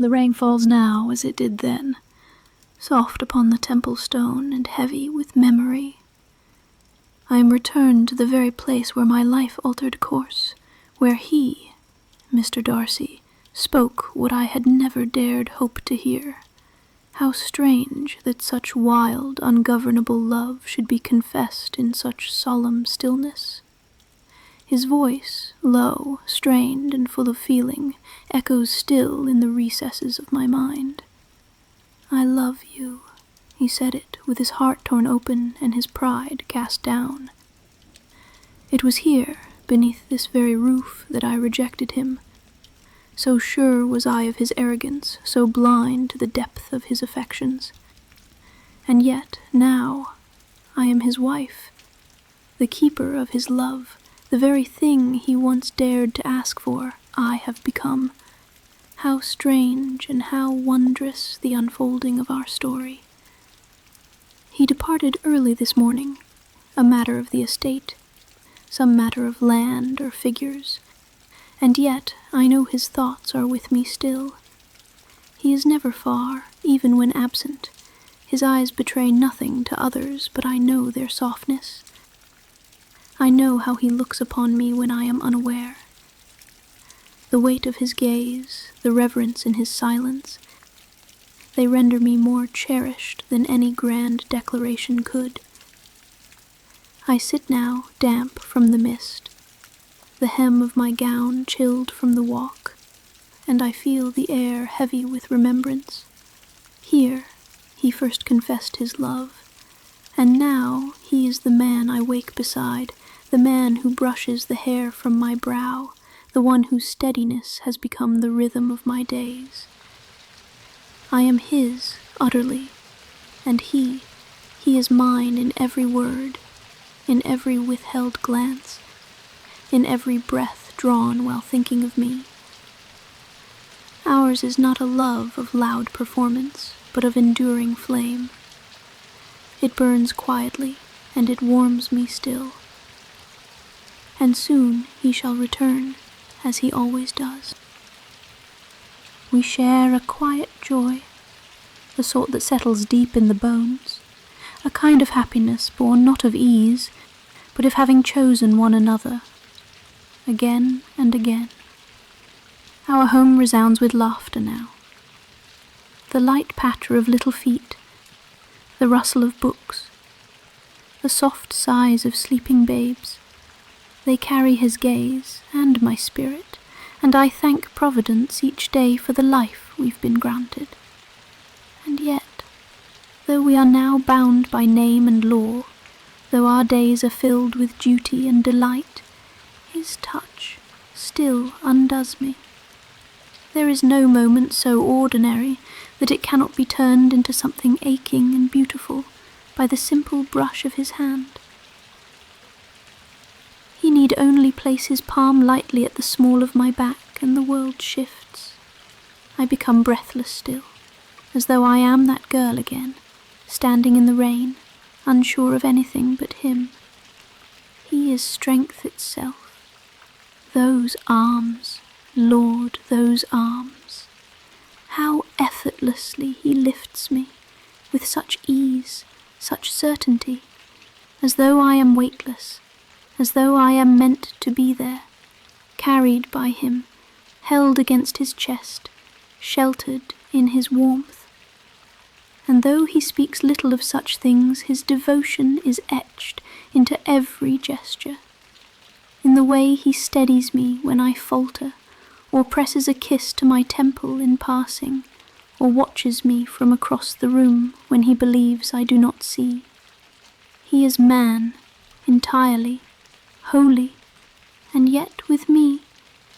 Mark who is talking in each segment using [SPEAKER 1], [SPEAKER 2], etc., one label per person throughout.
[SPEAKER 1] The rain falls now as it did then, soft upon the temple stone and heavy with memory. I am returned to the very place where my life altered course, where he, Mr. Darcy, spoke what I had never dared hope to hear. How strange that such wild, ungovernable love should be confessed in such solemn stillness. His voice, low, strained, and full of feeling, echoes still in the recesses of my mind. "I love you," he said it, with his heart torn open and his pride cast down. It was here, beneath this very roof, that I rejected him. So sure was I of his arrogance, so blind to the depth of his affections. And yet, now, I am his wife, the keeper of his love, the very thing he once dared to ask for, I have become. How strange and how wondrous the unfolding of our story. He departed early this morning, a matter of the estate, some matter of land or figures, and yet I know his thoughts are with me still. He is never far, even when absent. His eyes betray nothing to others, but I know their softness. I know how he looks upon me when I am unaware. The weight of his gaze, the reverence in his silence, they render me more cherished than any grand declaration could. I sit now, damp from the mist, the hem of my gown chilled from the walk, and I feel the air heavy with remembrance. Here he first confessed his love, and now he is the man I wake beside, the man who brushes the hair from my brow, the one whose steadiness has become the rhythm of my days. I am his, utterly, and he is mine in every word, in every withheld glance, in every breath drawn while thinking of me. Ours is not a love of loud performance, but of enduring flame. It burns quietly, and it warms me still. And soon he shall return, as he always does. We share a quiet joy, the sort that settles deep in the bones, a kind of happiness born not of ease, but of having chosen one another, again and again. Our home resounds with laughter now. The light patter of little feet, the rustle of books, the soft sighs of sleeping babes, they carry his gaze and my spirit, and I thank Providence each day for the life we've been granted. And yet, though we are now bound by name and law, though our days are filled with duty and delight, his touch still undoes me. There is no moment so ordinary that it cannot be turned into something aching and beautiful by the simple brush of his hand. He need only place his palm lightly at the small of my back, and the world shifts. I become breathless still, as though I am that girl again, standing in the rain, unsure of anything but him. He is strength itself. Those arms, Lord, those arms. How effortlessly he lifts me, with such ease, such certainty, as though I am weightless, as though I am meant to be there, carried by him, held against his chest, sheltered in his warmth. And though he speaks little of such things, his devotion is etched into every gesture, in the way he steadies me when I falter, or presses a kiss to my temple in passing, or watches me from across the room when he believes I do not see. He is man, entirely, holy, and yet with me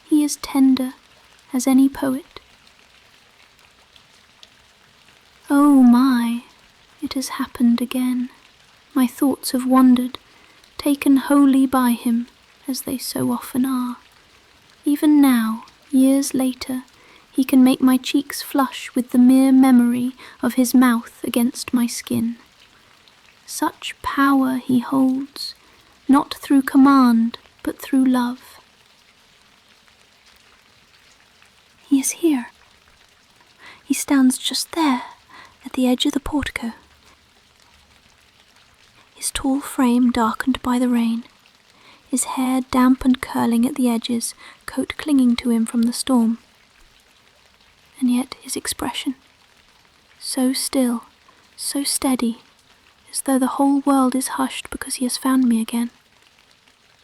[SPEAKER 1] he is tender as any poet. Oh my, it has happened again. My thoughts have wandered, taken wholly by him, as they so often are. Even now, years later, he can make my cheeks flush with the mere memory of his mouth against my skin. Such power he holds, not through command, but through love. He is here. He stands just there, at the edge of the portico, his tall frame darkened by the rain, his hair damp and curling at the edges, coat clinging to him from the storm. And yet his expression, so still, so steady, as though the whole world is hushed because he has found me again.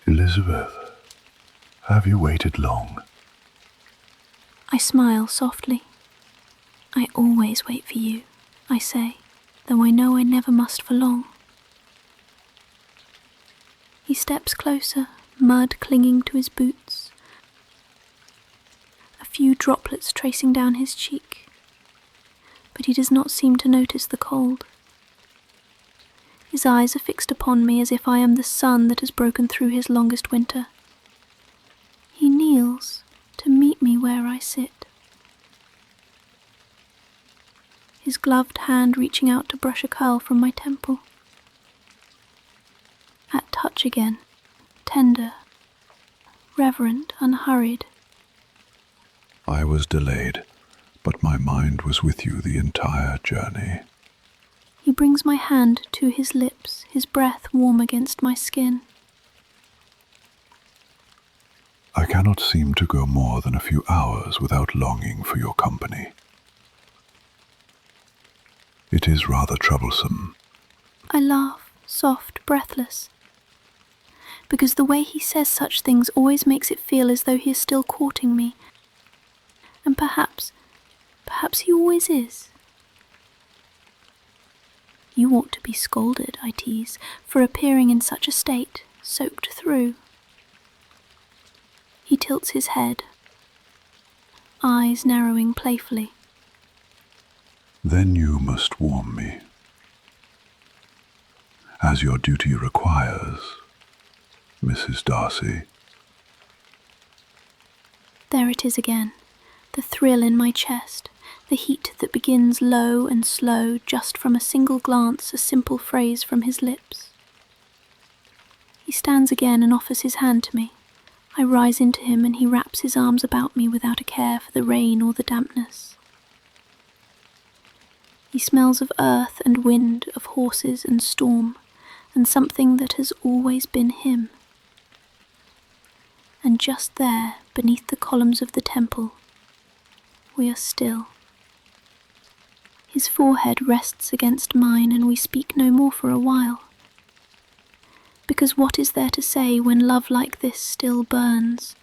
[SPEAKER 2] Elizabeth, have you waited long?
[SPEAKER 1] I smile softly. I always wait for you, I say, though I know I never must for long. He steps closer, mud clinging to his boots, a few droplets tracing down his cheek, but he does not seem to notice the cold. His eyes are fixed upon me as if I am the sun that has broken through his longest winter. He kneels to meet me where I sit, his gloved hand reaching out to brush a curl from my temple. At touch again, tender, reverent, unhurried.
[SPEAKER 2] I was delayed, but my mind was with you the entire journey.
[SPEAKER 1] He brings my hand to his lips, his breath warm against my skin.
[SPEAKER 2] I cannot seem to go more than a few hours without longing for your company. It is rather troublesome.
[SPEAKER 1] I laugh, soft, breathless, because the way he says such things always makes it feel as though he is still courting me. And perhaps he always is. You ought to be scolded, I tease, for appearing in such a state, soaked through. He tilts his head, eyes narrowing playfully.
[SPEAKER 2] Then you must warm me, as your duty requires, Mrs. Darcy.
[SPEAKER 1] There it is again, the thrill in my chest, the heat that begins low and slow just from a single glance, a simple phrase from his lips. He stands again and offers his hand to me. I rise into him and he wraps his arms about me without a care for the rain or the dampness. He smells of earth and wind, of horses and storm, and something that has always been him. And just there, beneath the columns of the temple, we are still. His forehead rests against mine and we speak no more for a while. Because what is there to say when love like this still burns?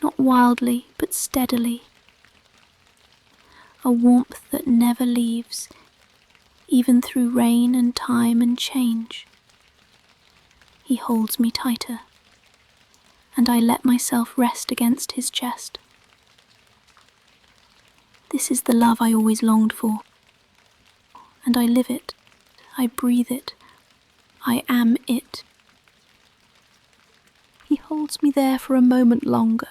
[SPEAKER 1] Not wildly, but steadily. A warmth that never leaves, even through rain and time and change. He holds me tighter, and I let myself rest against his chest. This is the love I always longed for, and I live it, I breathe it, I am it. He holds me there for a moment longer,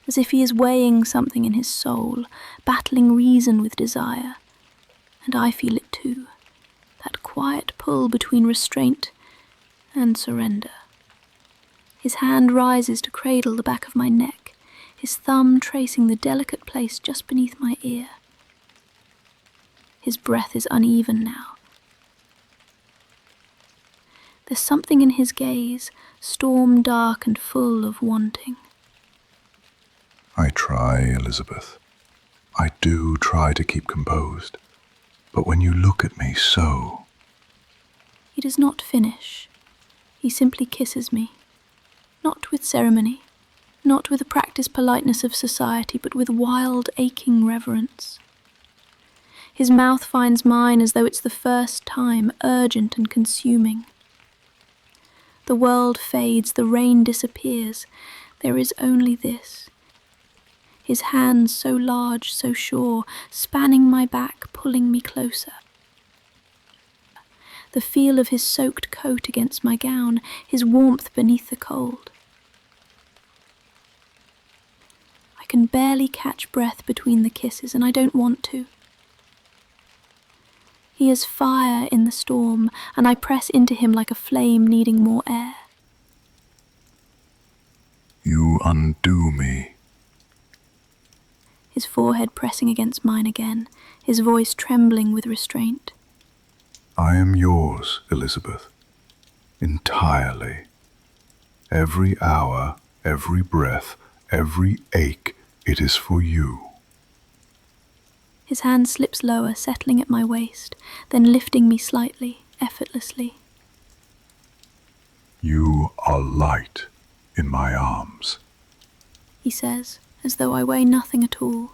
[SPEAKER 1] as if he is weighing something in his soul, battling reason with desire, and I feel it too, that quiet pull between restraint and surrender. His hand rises to cradle the back of my neck, his thumb tracing the delicate place just beneath my ear. His breath is uneven now. There's something in his gaze, storm dark and full of wanting.
[SPEAKER 2] I try, Elizabeth. I do try to keep composed. But when you look at me so...
[SPEAKER 1] He does not finish. He simply kisses me. Not with ceremony, not with the practiced politeness of society, but with wild, aching reverence. His mouth finds mine as though it's the first time, urgent and consuming. The world fades, the rain disappears. There is only this. His hands so large, so sure, spanning my back, pulling me closer. The feel of his soaked coat against my gown, his warmth beneath the cold. I can barely catch breath between the kisses, and I don't want to. He is fire in the storm, and I press into him like a flame needing more air.
[SPEAKER 2] You undo me.
[SPEAKER 1] his forehead pressing against mine again, his voice trembling with restraint.
[SPEAKER 2] I am yours, Elizabeth, entirely. Every hour, every breath, every ache, it is for you.
[SPEAKER 1] His hand slips lower, settling at my waist, then lifting me slightly, effortlessly.
[SPEAKER 2] You are light in my arms,
[SPEAKER 1] he says, as though I weigh nothing at all,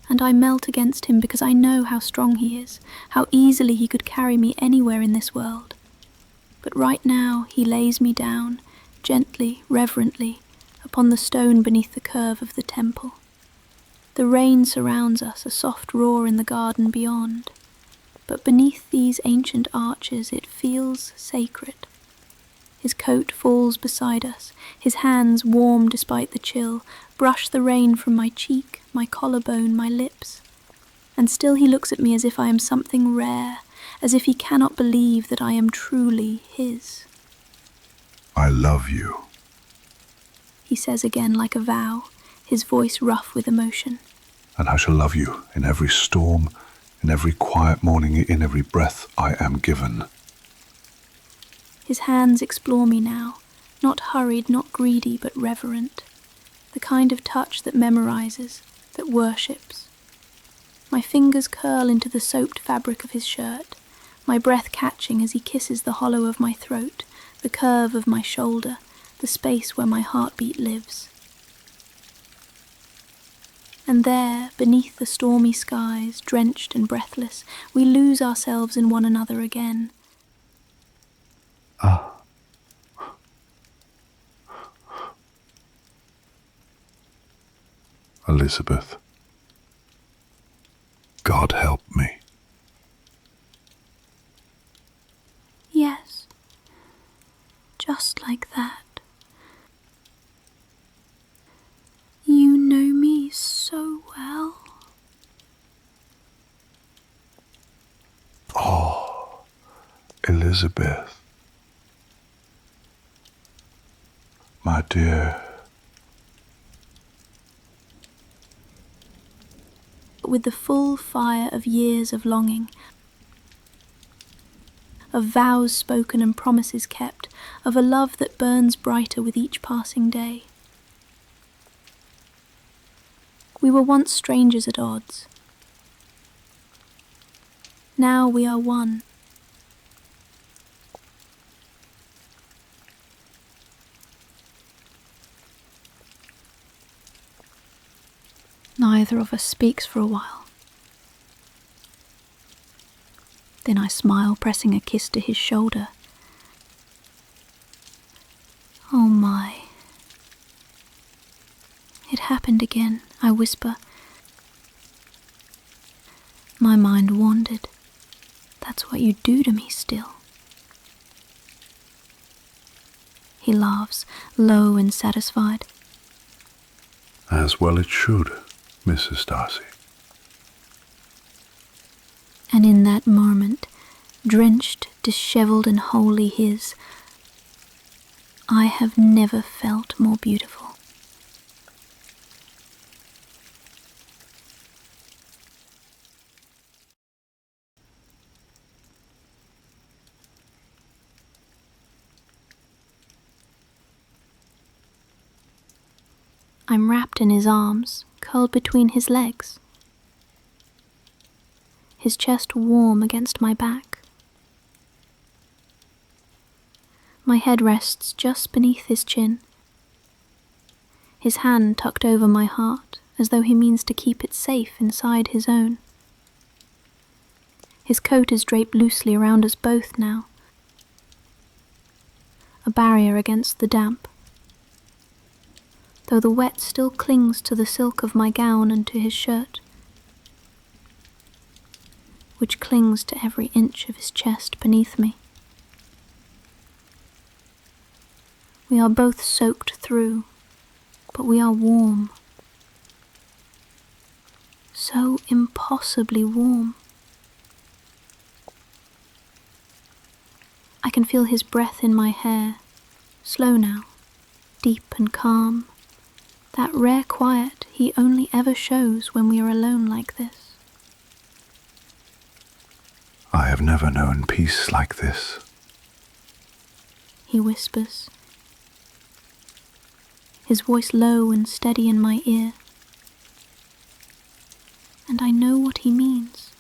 [SPEAKER 1] and I melt against him because I know how strong he is, how easily he could carry me anywhere in this world. But right now he lays me down, gently, reverently, upon the stone beneath the curve of the temple. The rain surrounds us, a soft roar in the garden beyond, but beneath these ancient arches it feels sacred. His coat falls beside us, his hands, warm despite the chill, brush the rain from my cheek, my collarbone, my lips. And still he looks at me as if I am something rare, as if he cannot believe that I am truly his.
[SPEAKER 2] I love you,
[SPEAKER 1] he says again like a vow, his voice rough with emotion.
[SPEAKER 2] and I shall love you in every storm, in every quiet morning, in every breath I am given.
[SPEAKER 1] His hands explore me now, not hurried, not greedy, but reverent. The kind of touch that memorizes, that worships. My fingers curl into the soaped fabric of his shirt, my breath catching as he kisses the hollow of my throat, the curve of my shoulder, the space where my heartbeat lives. And there, beneath the stormy skies, drenched and breathless, we lose ourselves in one another again.
[SPEAKER 2] Elizabeth, God help me.
[SPEAKER 1] Yes, just like that. You know me so well.
[SPEAKER 2] Oh, Elizabeth, my dear.
[SPEAKER 1] With the full fire of years of longing, of vows spoken and promises kept, of a love that burns brighter with each passing day. We were once strangers at odds. Now we are one. Neither of us speaks for a while. Then I smile, pressing a kiss to his shoulder. Oh my. It happened again, I whisper. My mind wandered. That's what you do to me still. He laughs, low and satisfied.
[SPEAKER 2] As well it should, Mrs. Darcy.
[SPEAKER 1] And in that moment, drenched, dishevelled and wholly his, I have never felt more beautiful. I'm wrapped in his arms, curled between his legs. His chest warm against my back. My head rests just beneath his chin. His hand tucked over my heart, as though he means to keep it safe inside his own. His coat is draped loosely around us both now, a barrier against the damp, though the wet still clings to the silk of my gown and to his shirt, which clings to every inch of his chest beneath me. We are both soaked through, but we are warm. So impossibly warm. I can feel his breath in my hair, slow now, deep and calm, that rare quiet he he only ever shows when we are alone like this.
[SPEAKER 2] I have never known peace like this,
[SPEAKER 1] he whispers, his voice low and steady in my ear. And I know what he means,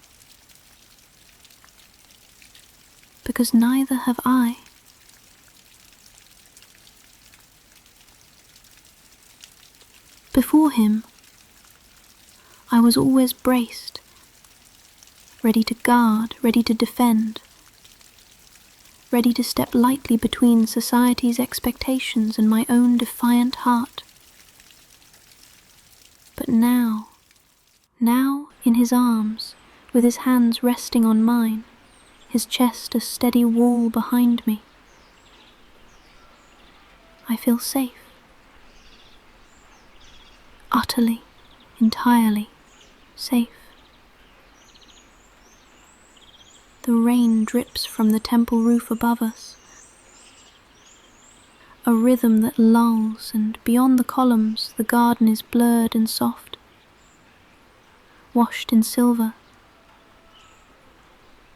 [SPEAKER 1] because neither have I. Before him, I was always braced, ready to guard, ready to defend, ready to step lightly between society's expectations and my own defiant heart. But now in his arms, with his hands resting on mine, his chest a steady wall behind me, I feel safe. Utterly, entirely safe. The rain drips from the temple roof above us, a rhythm that lulls, and beyond the columns the garden is blurred and soft, washed in silver.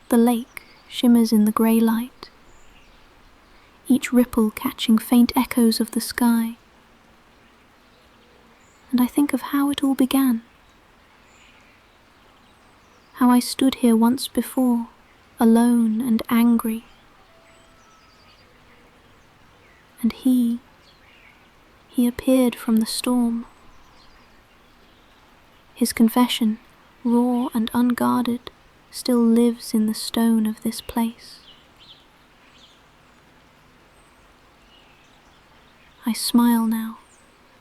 [SPEAKER 1] The lake shimmers in the grey light, each ripple catching faint echoes of the sky. And I think of how it all began, how I stood here once before, alone and angry, and he appeared from the storm. His confession, raw and unguarded, still lives in the stone of this place. I smile now.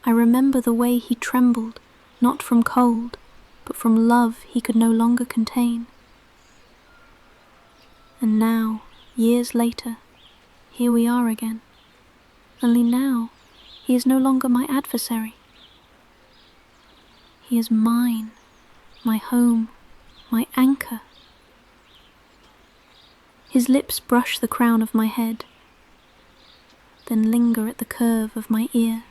[SPEAKER 1] I remember the way he trembled, not from cold, but from love he could no longer contain. And now, years later, here we are again. Only now, he is no longer my adversary. He is mine, my home, my anchor. His lips brush the crown of my head, then linger at the curve of my ear.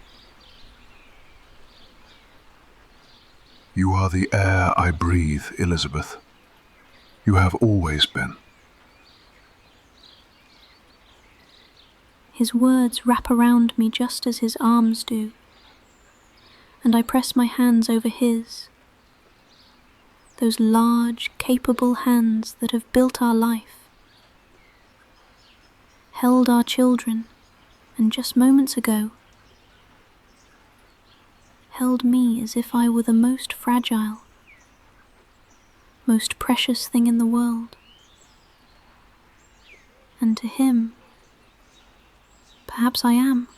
[SPEAKER 2] You are the air I breathe, Elizabeth. You have always been.
[SPEAKER 1] His words wrap around me just as his arms do, and I press my hands over his, those large, capable hands that have built our life, held our children, and just moments ago, held me as if I were the most fragile, most precious thing in the world. And to him, perhaps I am.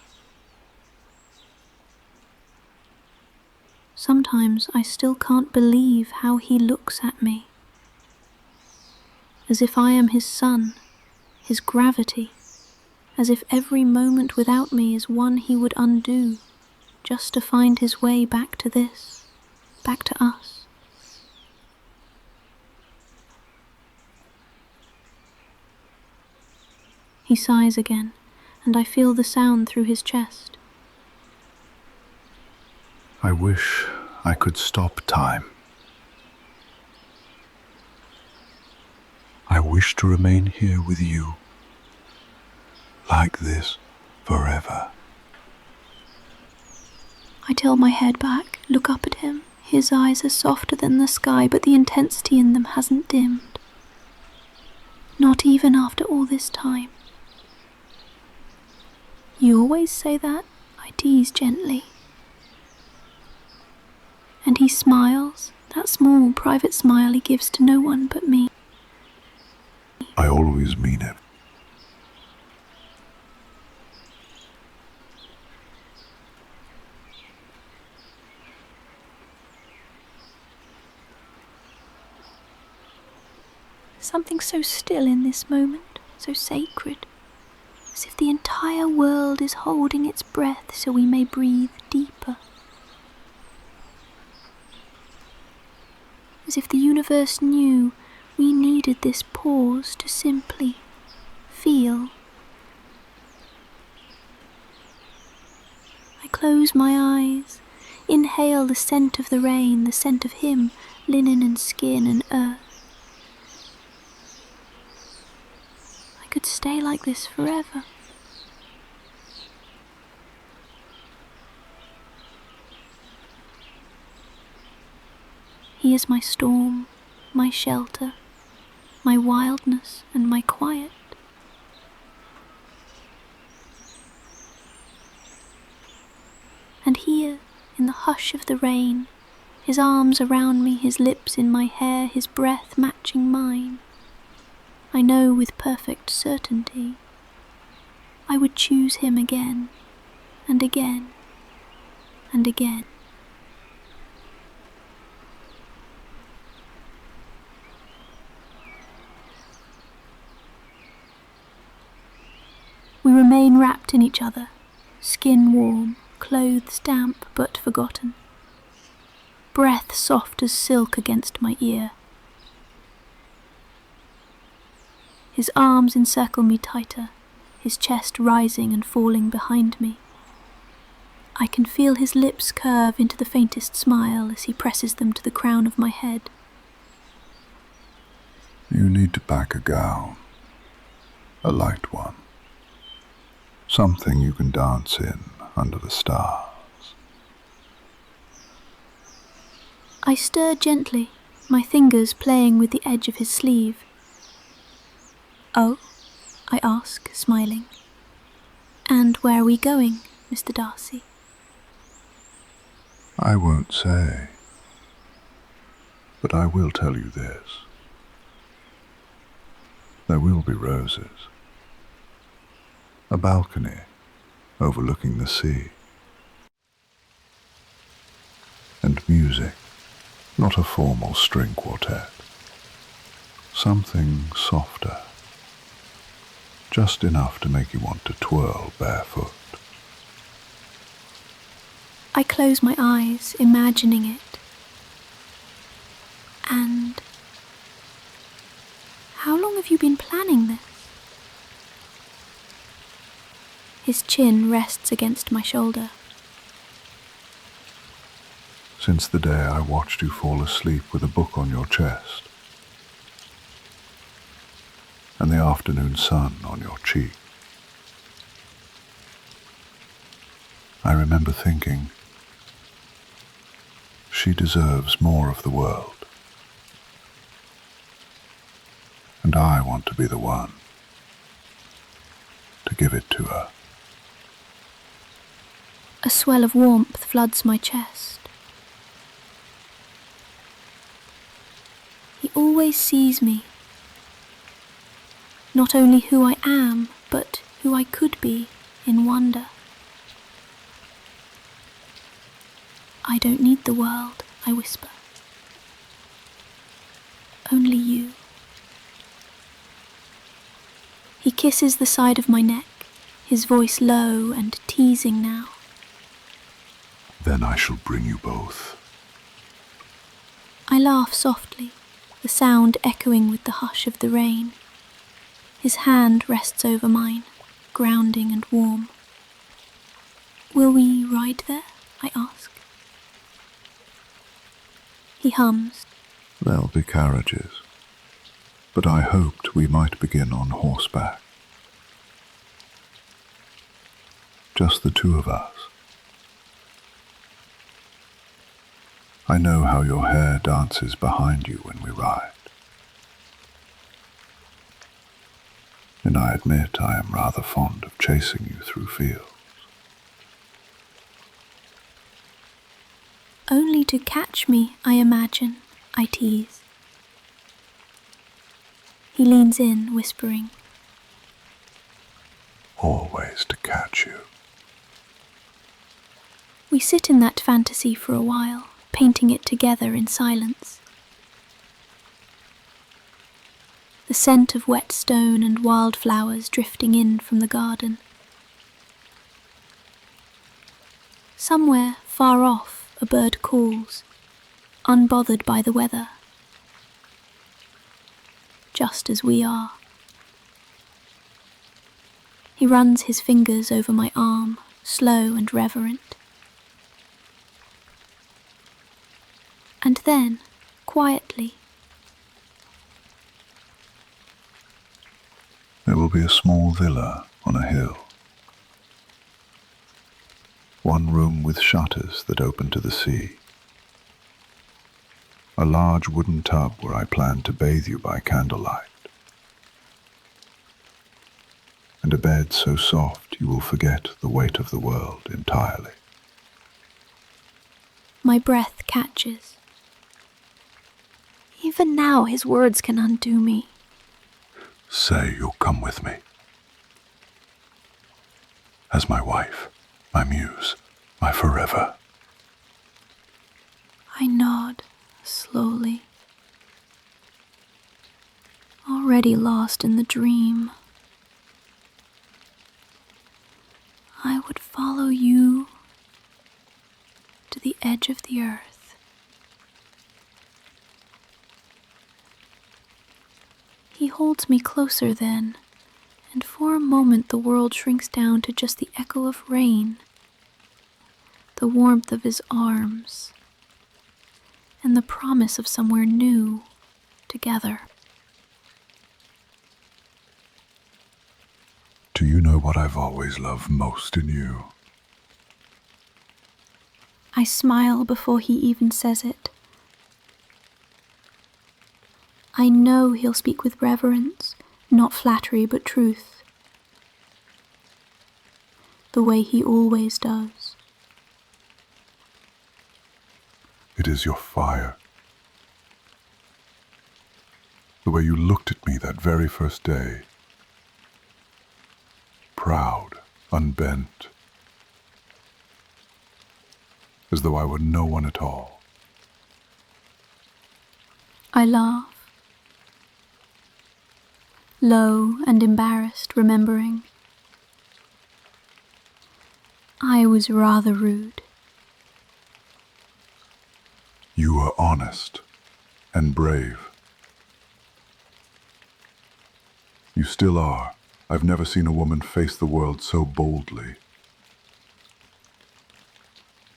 [SPEAKER 1] Sometimes I still can't believe how he looks at me, as if I am his sun, his gravity, as if every moment without me is one he would undo, just to find his way back to this, back to us. He sighs again, and I feel the sound through his chest.
[SPEAKER 2] I wish I could stop time. I wish to remain here with you, like this, forever.
[SPEAKER 1] I tilt my head back, look up at him. His eyes are softer than the sky, but the intensity in them hasn't dimmed. Not even after all this time. You always say that, I tease gently. And he smiles, that small private smile he gives to no one but me.
[SPEAKER 2] I always mean it.
[SPEAKER 1] Something so still in this moment, so sacred, as if the entire world is holding its breath so we may breathe deeper. As if the universe knew we needed this pause to simply feel. I close my eyes, inhale the scent of the rain, the scent of him, linen and skin and earth. I could stay like this forever. He is my storm, my shelter, my wildness and my quiet. And here, in the hush of the rain, his arms around me, his lips in my hair, his breath matching mine, I know with perfect certainty I would choose him again and again and again. We remain wrapped in each other, skin warm, clothes damp but forgotten, breath soft as silk against my ear. His arms encircle me tighter, his chest rising and falling behind me. I can feel his lips curve into the faintest smile as he presses them to the crown of my head.
[SPEAKER 2] You need to pack a gown, a light one. Something you can dance in under the stars.
[SPEAKER 1] I stir gently, my fingers playing with the edge of his sleeve. Oh, I ask, smiling. And where are we going, Mr. Darcy?
[SPEAKER 2] I won't say, but I will tell you this. There will be roses. A balcony overlooking the sea. And music, not a formal string quartet. Something softer, just enough to make you want to twirl barefoot.
[SPEAKER 1] I close my eyes, imagining it. And how long have you been planning this? His chin rests against my shoulder.
[SPEAKER 2] Since the day I watched you fall asleep with a book on your chest, and the afternoon sun on your cheek. I remember thinking, she deserves more of the world, and I want to be the one to give it to her.
[SPEAKER 1] A swell of warmth floods my chest. He always sees me, not only who I am, but who I could be in wonder. I don't need the world, I whisper. Only you. He kisses the side of my neck, his voice low and teasing now.
[SPEAKER 2] Then I shall bring you both.
[SPEAKER 1] I laugh softly, the sound echoing with the hush of the rain. His hand rests over mine, grounding and warm. Will we ride there? I ask. He hums.
[SPEAKER 2] There'll be carriages, but I hoped we might begin on horseback. Just the two of us. I know how your hair dances behind you when we ride. And I admit I am rather fond of chasing you through fields.
[SPEAKER 1] Only to catch me, I imagine, I tease. He leans in, whispering.
[SPEAKER 2] Always to catch you.
[SPEAKER 1] We sit in that fantasy for a while, painting it together in silence. The scent of wet stone and wildflowers drifting in from the garden. Somewhere far off a bird calls, unbothered by the weather. Just as we are. He runs his fingers over my arm, slow and reverent. And then, quietly,
[SPEAKER 2] There will be a small villa on a hill. One room with shutters that open to the sea. A large wooden tub where I plan to bathe you by candlelight. And a bed so soft you will forget the weight of the world entirely.
[SPEAKER 1] my breath catches. Even now his words can undo me.
[SPEAKER 2] Say you'll come with me. As my wife, my muse, my forever.
[SPEAKER 1] I nod, slowly. Already lost in the dream. I would follow you to the edge of the earth. He holds me closer then, and for a moment the world shrinks down to just the echo of rain, the warmth of his arms, and the promise of somewhere new together.
[SPEAKER 2] Do you know what I've always loved most in you?
[SPEAKER 1] I smile before he even says it. I know he'll speak with reverence, not flattery but truth, the way he always does.
[SPEAKER 2] It is your fire. The way you looked at me that very first day. Proud, unbent, as though I were no one at all.
[SPEAKER 1] I laugh, low and embarrassed, remembering. I was rather rude.
[SPEAKER 2] You were honest and brave. You still are. I've never seen a woman face the world so boldly,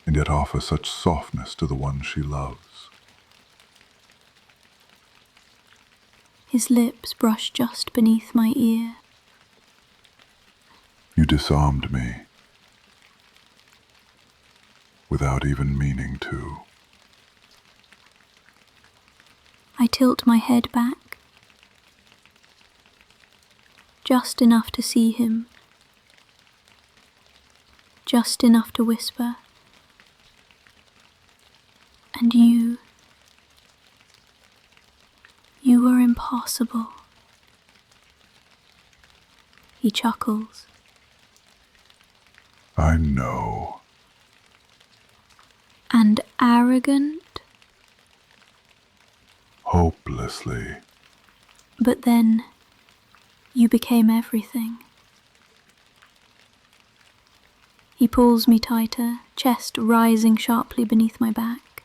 [SPEAKER 2] and yet offer such softness to the one she loves.
[SPEAKER 1] His lips brush just beneath my ear.
[SPEAKER 2] You disarmed me, without even meaning to.
[SPEAKER 1] I tilt my head back, just enough to see him, just enough to whisper, and you were impossible. He chuckles.
[SPEAKER 2] I know.
[SPEAKER 1] And arrogant,
[SPEAKER 2] Hopelessly.
[SPEAKER 1] but then you became everything. He pulls me tighter, chest rising sharply beneath my back.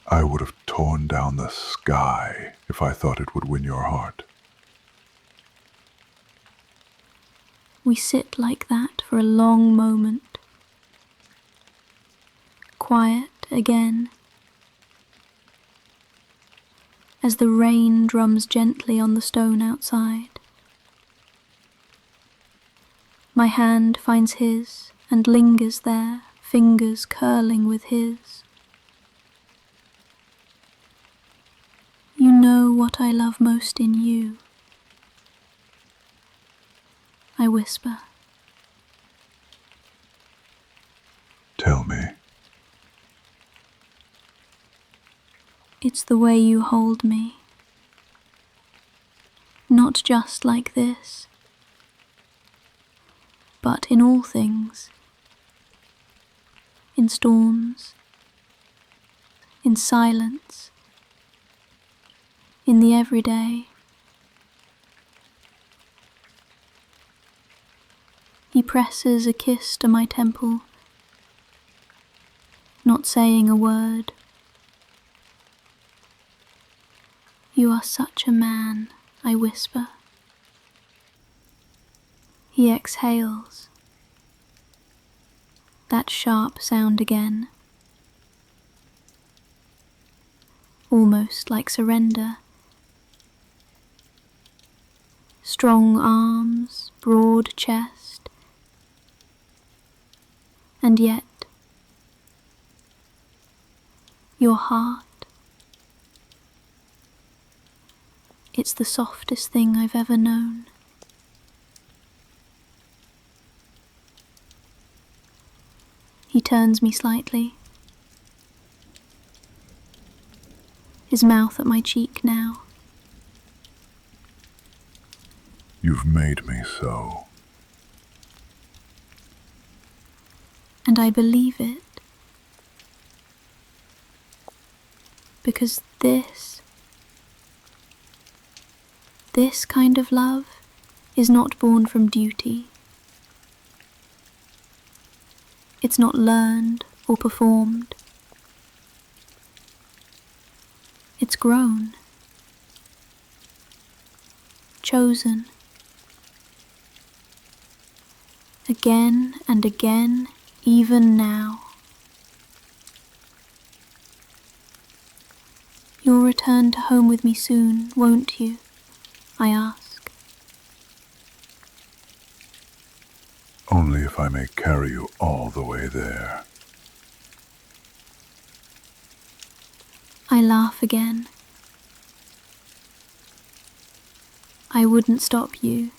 [SPEAKER 2] I would have torn down the sky if I thought it would win your heart.
[SPEAKER 1] We sit like that for a long moment. Quiet again, as the rain drums gently on the stone outside. My hand finds his and lingers there, fingers curling with his. You know what I love most in you, I whisper.
[SPEAKER 2] Tell me.
[SPEAKER 1] It's the way you hold me. Not just like this, but in all things. In storms, in silence, in the everyday. He presses a kiss to my temple, not saying a word. You are such a man, I whisper. He exhales. That sharp sound again. almost like surrender. Strong arms, broad chest, and yet your heart, it's the softest thing I've ever known. He turns me slightly, his mouth at my cheek now.
[SPEAKER 2] You've made me so.
[SPEAKER 1] And I believe it, because this kind of love is not born from duty. It's not learned or performed. It's grown, chosen, again and again, even now. You'll return to home with me soon, won't you? I ask.
[SPEAKER 2] Only if I may carry you all the way there.
[SPEAKER 1] I laugh again. I wouldn't stop you.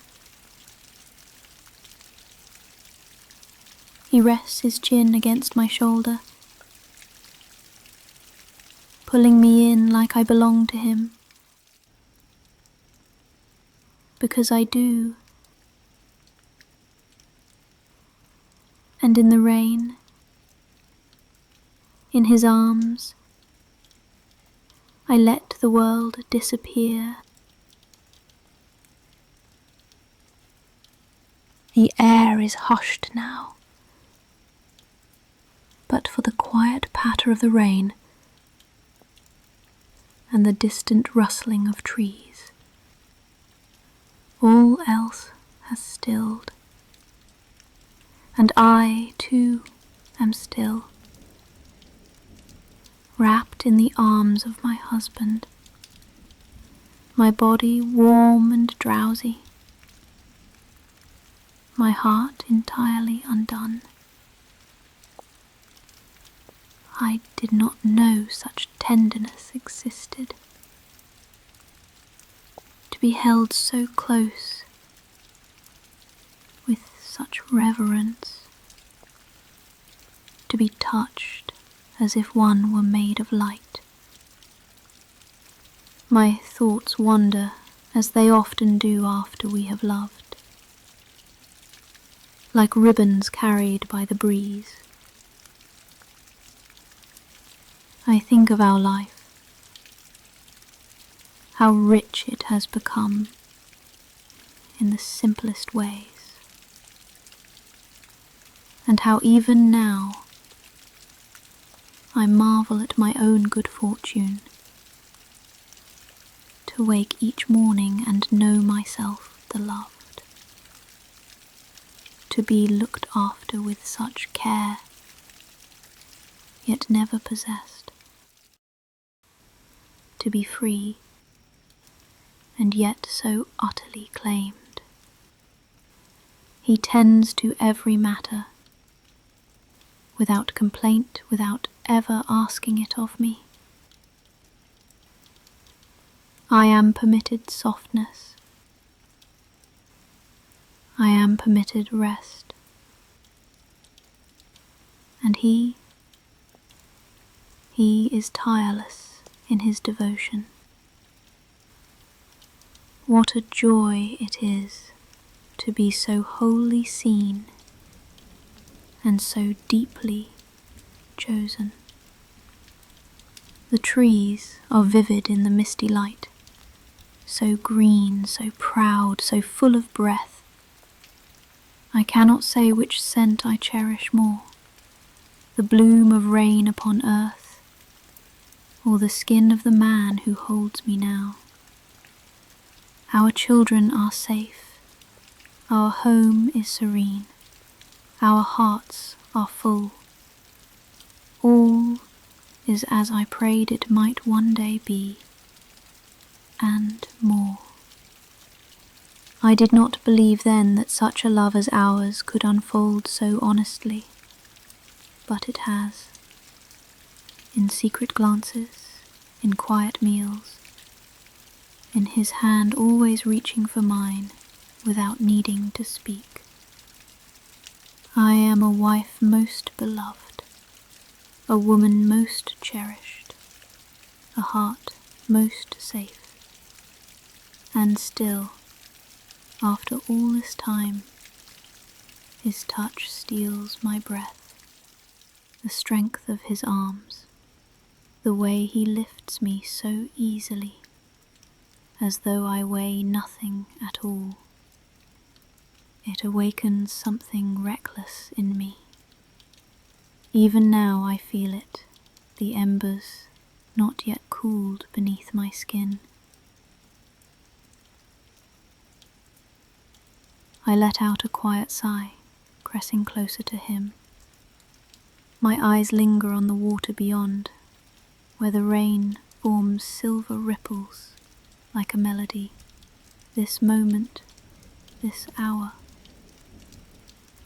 [SPEAKER 1] He rests his chin against my shoulder, pulling me in like I belong to him. Because I do. And in the rain, in his arms, I let the world disappear. The air is hushed now, but for the quiet patter of the rain and the distant rustling of trees. All else has stilled, and I, too, am still, wrapped in the arms of my husband, my body warm and drowsy, my heart entirely undone. I did not know such tenderness existed. To be held so close, with such reverence, to be touched as if one were made of light. My thoughts wander as they often do after we have loved, like ribbons carried by the breeze. I think of our life, how rich it has become in the simplest ways, and how even now I marvel at my own good fortune to wake each morning and know myself the loved, to be looked after with such care, yet never possessed, to be free and yet so utterly claimed. He tends to every matter, without complaint, without ever asking it of me. I am permitted softness. I am permitted rest. And he is tireless in his devotion. What a joy it is to be so wholly seen and so deeply chosen. The trees are vivid in the misty light, so green, so proud, so full of breath. I cannot say which scent I cherish more, the bloom of rain upon earth, or the skin of the man who holds me now. Our children are safe, our home is serene, our hearts are full. All is as I prayed it might one day be, and more. I did not believe then that such a love as ours could unfold so honestly, but it has. In secret glances, in quiet meals, in his hand always reaching for mine without needing to speak. I am a wife most beloved, a woman most cherished, a heart most safe, and still, after all this time, his touch steals my breath, the strength of his arms, the way he lifts me so easily, as though I weigh nothing at all. It awakens something reckless in me. Even now I feel it, the embers not yet cooled beneath my skin. I let out a quiet sigh, pressing closer to him. My eyes linger on the water beyond, where the rain forms silver ripples like a melody. This moment, this hour,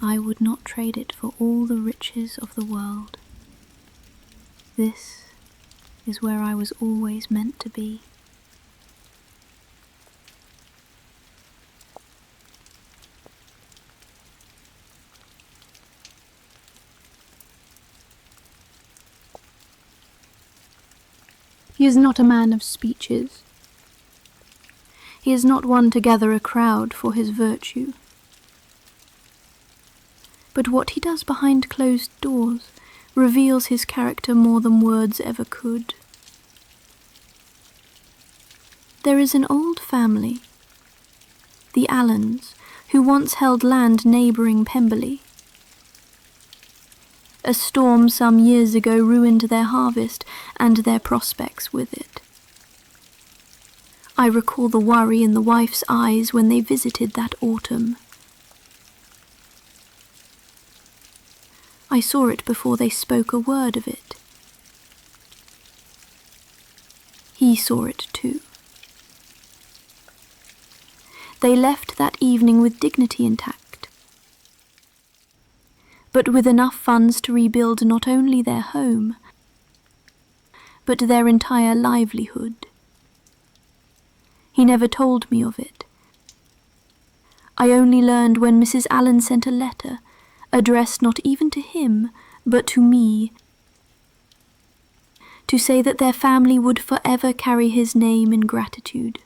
[SPEAKER 1] I would not trade it for all the riches of the world. This is where I was always meant to be. He is not a man of speeches. He is not one to gather a crowd for his virtue. But what he does behind closed doors reveals his character more than words ever could. There is an old family, the Allens, who once held land neighbouring Pemberley. A storm some years ago ruined their harvest and their prospects with it. I recall the worry in the wife's eyes when they visited that autumn. I saw it before they spoke a word of it. He saw it too. They left that evening with dignity intact, but with enough funds to rebuild not only their home, but their entire livelihood. He never told me of it. I only learned when Mrs. Allen sent a letter, addressed not even to him, but to me, to say that their family would forever carry his name in gratitude.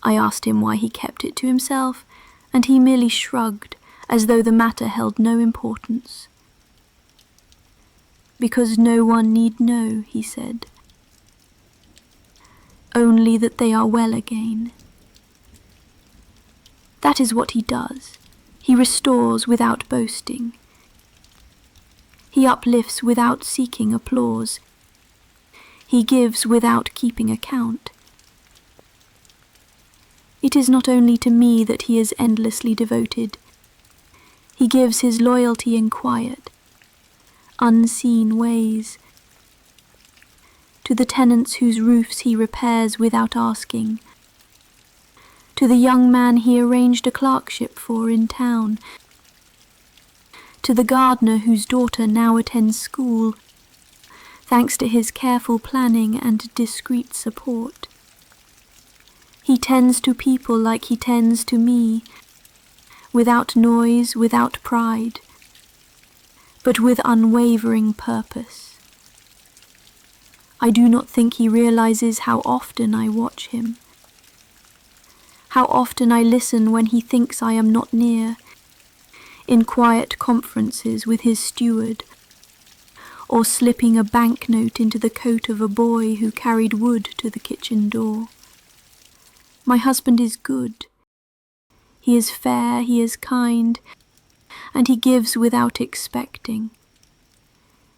[SPEAKER 1] I asked him why he kept it to himself, and he merely shrugged, as though the matter held no importance. Because no one need know, he said, only that they are well again. That is what he does. He restores without boasting. He uplifts without seeking applause. He gives without keeping account. It is not only to me that he is endlessly devoted. He gives his loyalty in quiet, unseen ways, to the tenants whose roofs he repairs without asking, to the young man he arranged a clerkship for in town, to the gardener whose daughter now attends school, thanks to his careful planning and discreet support. He tends to people like he tends to me, without noise, without pride, but with unwavering purpose. I do not think he realizes how often I watch him, how often I listen when he thinks I am not near, in quiet conferences with his steward, or slipping a banknote into the coat of a boy who carried wood to the kitchen door. My husband is good. He is fair, he is kind, and he gives without expecting.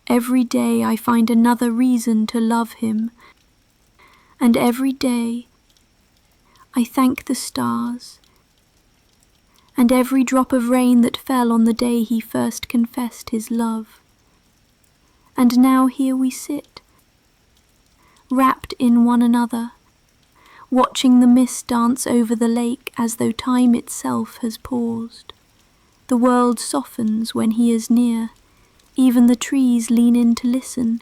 [SPEAKER 1] Every day I find another reason to love him, and every day I thank the stars, and every drop of rain that fell on the day he first confessed his love. and now here we sit, wrapped in one another, watching the mist dance over the lake as though time itself has paused. The world softens when he is near, even the trees lean in to listen,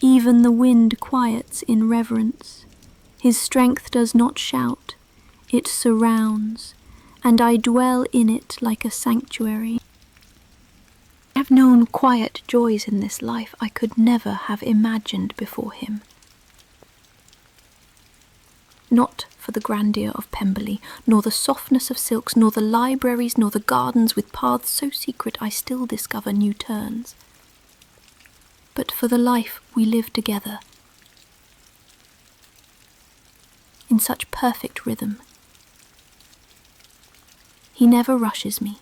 [SPEAKER 1] even the wind quiets in reverence. His strength does not shout, it surrounds, and I dwell in it like a sanctuary. I have known quiet joys in this life I could never have imagined before him. Not for the grandeur of Pemberley, nor the softness of silks, nor the libraries, nor the gardens with paths so secret I still discover new turns, but for the life we live together, in such perfect rhythm. He never rushes me,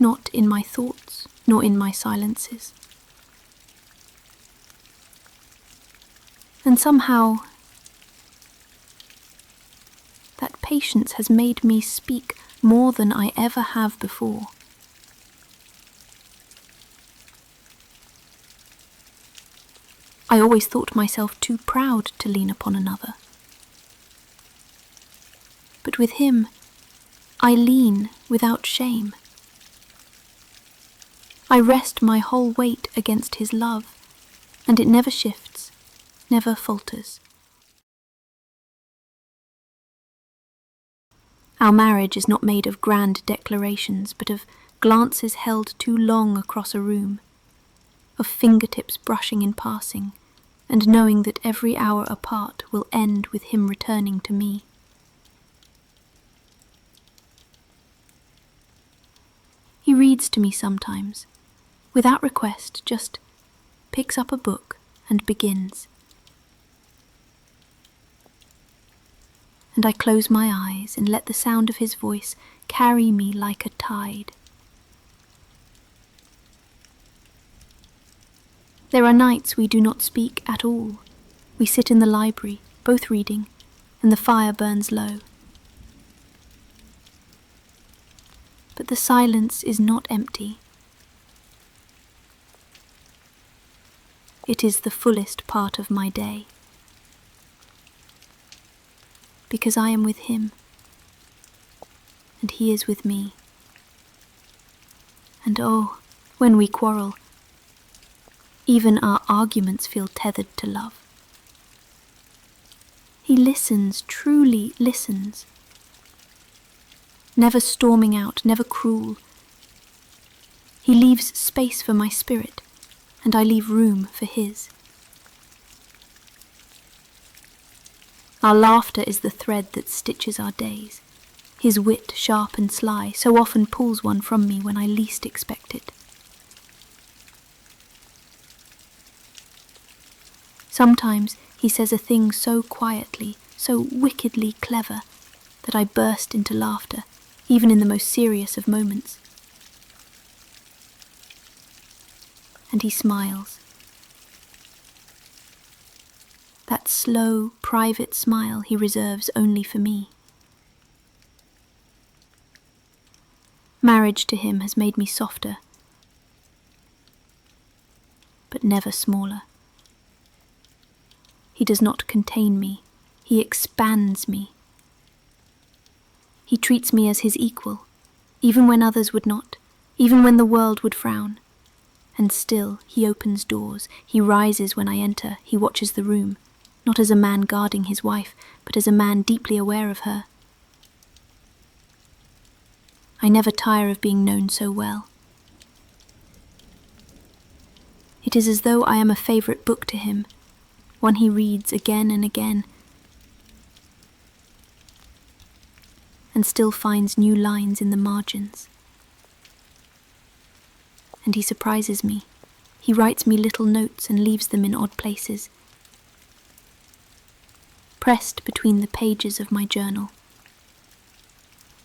[SPEAKER 1] not in my thoughts, nor in my silences. And somehow, that patience has made me speak more than I ever have before. I always thought myself too proud to lean upon another. But with him, I lean without shame. I rest my whole weight against his love, and it never shifts, never falters. Our marriage is not made of grand declarations, but of glances held too long across a room, of fingertips brushing in passing, and knowing that every hour apart will end with him returning to me. He reads to me sometimes, without request, just picks up a book and begins. And I close my eyes and let the sound of his voice carry me like a tide. There are nights we do not speak at all. We sit in the library, both reading, and the fire burns low. But the silence is not empty. It is the fullest part of my day. Because I am with him, and he is with me. And oh, when we quarrel, even our arguments feel tethered to love. He listens, truly listens, never storming out, never cruel. He leaves space for my spirit, and I leave room for his. Our laughter is the thread that stitches our days. His wit, sharp and sly, so often pulls one from me when I least expect it. Sometimes he says a thing so quietly, so wickedly clever, that I burst into laughter, even in the most serious of moments. And he smiles. That slow, private smile he reserves only for me. Marriage to him has made me softer, but never smaller. He does not contain me, he expands me. He treats me as his equal, even when others would not, even when the world would frown. And still he opens doors, he rises when I enter, he watches the room, not as a man guarding his wife, but as a man deeply aware of her. I never tire of being known so well. It is as though I am a favourite book to him, one he reads again and again, and still finds new lines in the margins. And he surprises me. He writes me little notes and leaves them in odd places, pressed between the pages of my journal,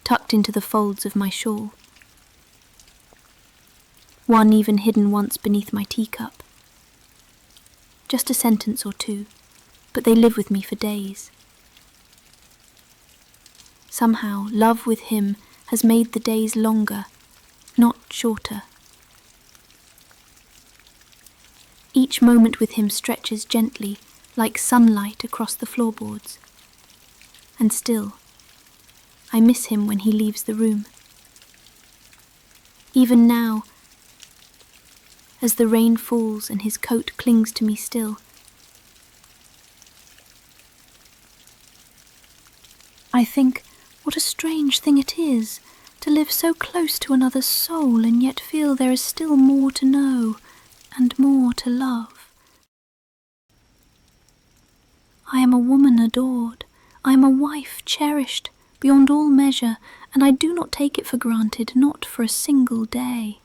[SPEAKER 1] tucked into the folds of my shawl, one even hidden once beneath my teacup. Just a sentence or two, but they live with me for days. Somehow, love with him has made the days longer, not shorter. Each moment with him stretches gently, like sunlight across the floorboards. And still, I miss him when he leaves the room. Even now, as the rain falls and his coat clings to me still, I think what a strange thing it is to live so close to another's soul and yet feel there is still more to know and more to love. I am a woman adored, I am a wife cherished beyond all measure, and I do not take it for granted, not for a single day.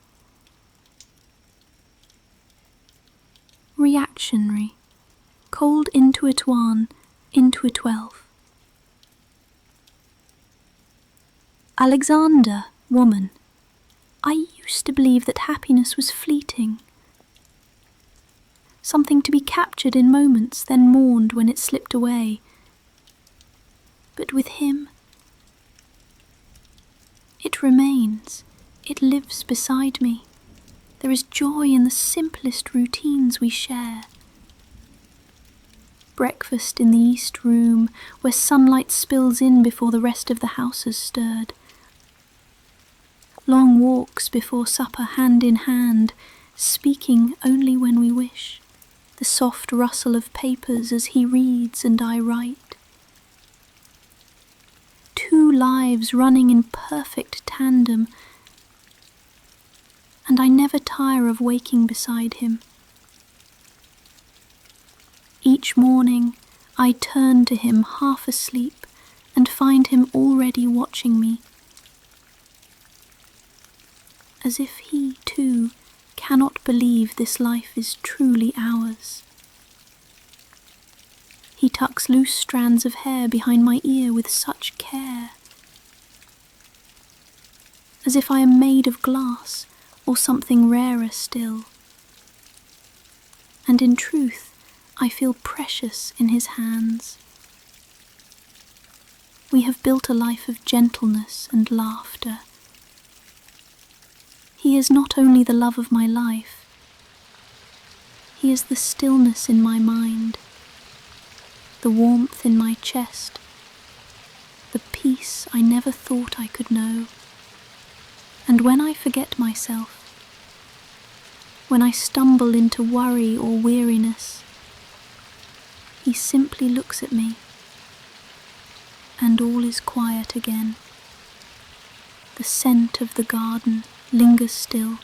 [SPEAKER 1] Reactionary, cold intuit one, intuit 12. Alexander, woman, I used to believe that happiness was fleeting, something to be captured in moments, then mourned when it slipped away. But with him, it remains, it lives beside me. There is joy in the simplest routines we share. Breakfast in the east room, where sunlight spills in before the rest of the house has stirred. Long walks before supper hand in hand, speaking only when we wish. The soft rustle of papers as he reads and I write. 2 lives running in perfect tandem, and I never tire of waking beside him. Each morning I turn to him half asleep and find him already watching me, as if he too cannot believe this life is truly ours. He tucks loose strands of hair behind my ear with such care, as if I am made of glass or something rarer still. And in truth, I feel precious in his hands. We have built a life of gentleness and laughter. He is not only the love of my life, he is the stillness in my mind, the warmth in my chest, the peace I never thought I could know. And when I forget myself, when I stumble into worry or weariness, he simply looks at me, and all is quiet again. The scent of the garden lingers still.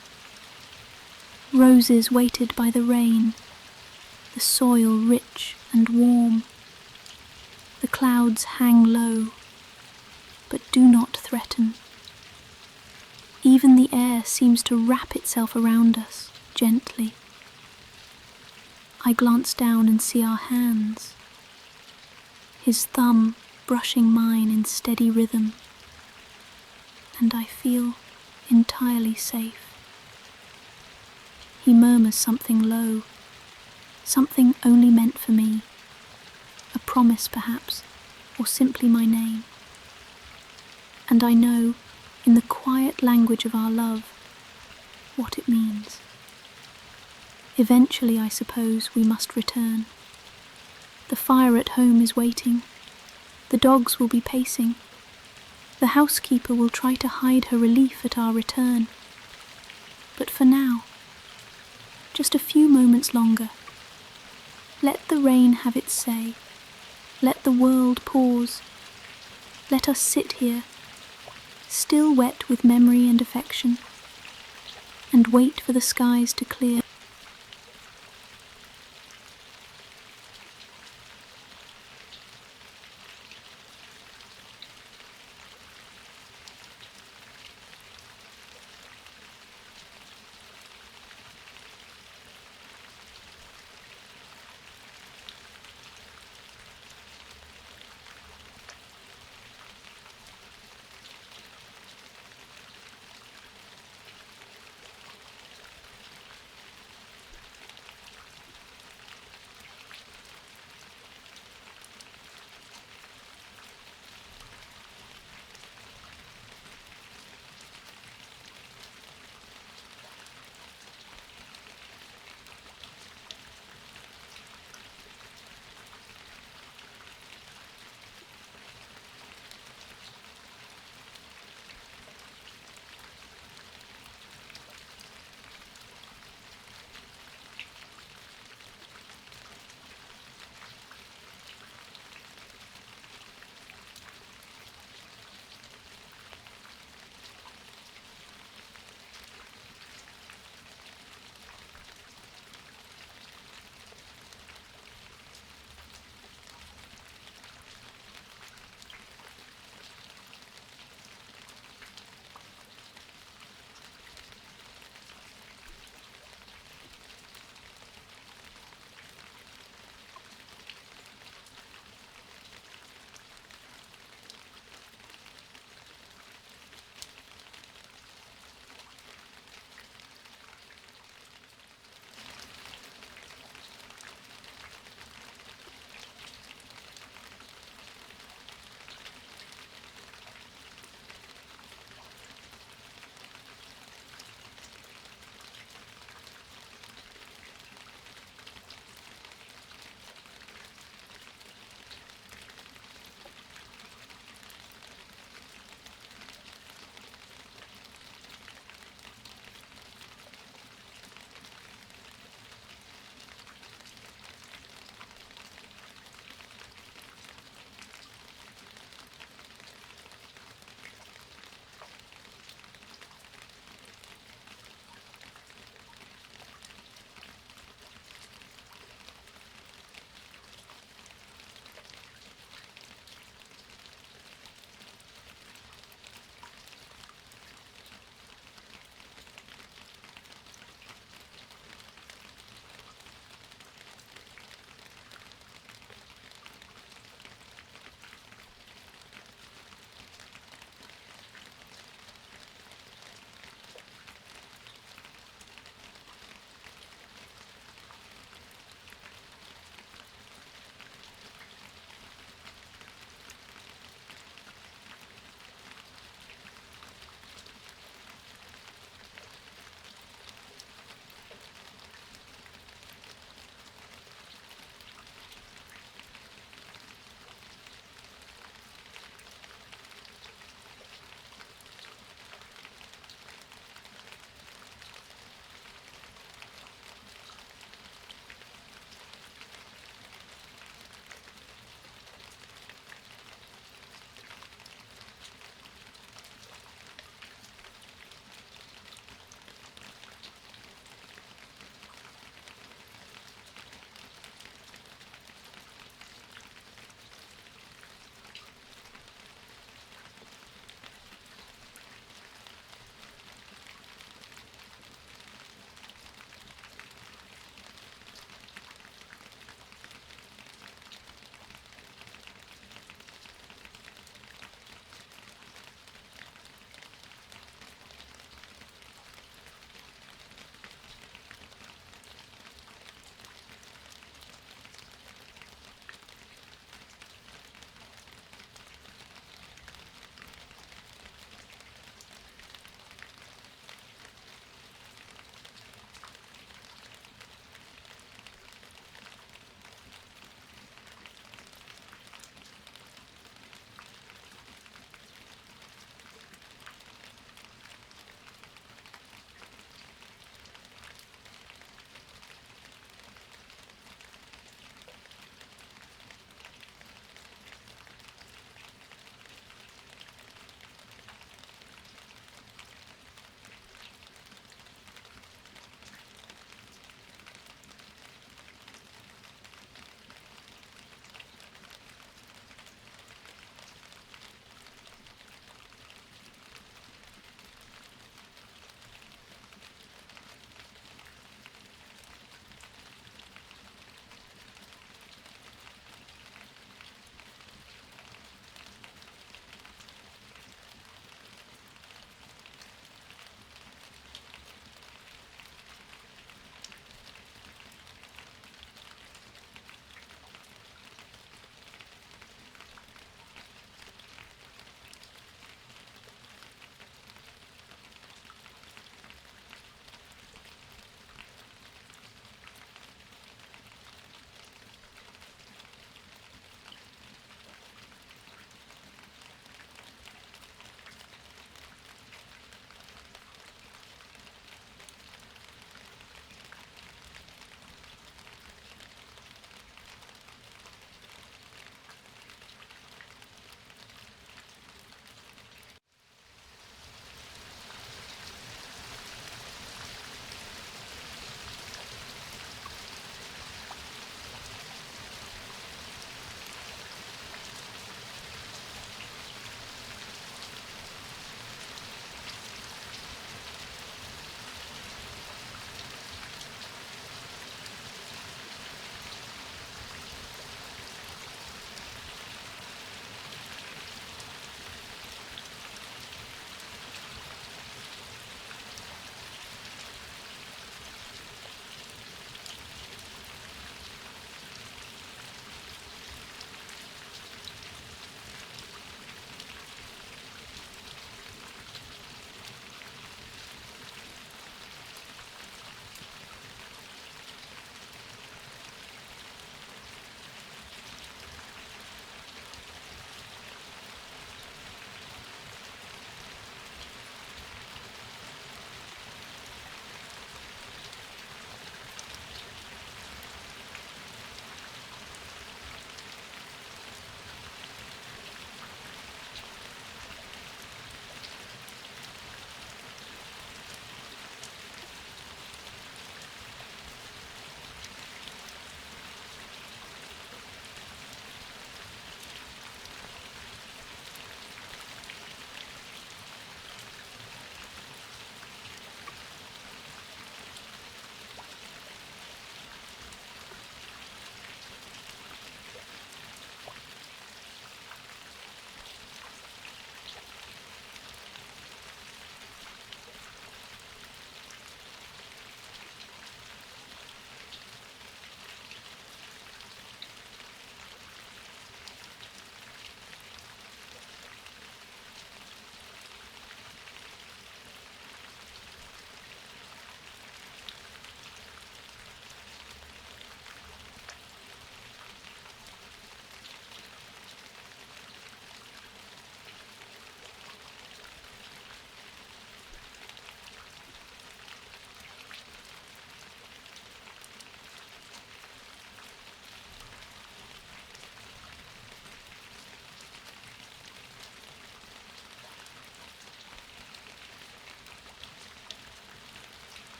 [SPEAKER 1] Roses weighted by the rain, the soil rich and warm. The clouds hang low, but do not threaten. Even the air seems to wrap itself around us gently. I glance down and see our hands, his thumb brushing mine in steady rhythm, and I feel entirely safe. He murmurs something low, something only meant for me, a promise perhaps, or simply my name. And I know, in the quiet language of our love, what it means. Eventually, I suppose, we must return. The fire at home is waiting. The dogs will be pacing. The housekeeper will try to hide her relief at our return. But for now, just a few moments longer. Let the rain have its say. Let the world pause. Let us sit here, still wet with memory and affection, and wait for the skies to clear.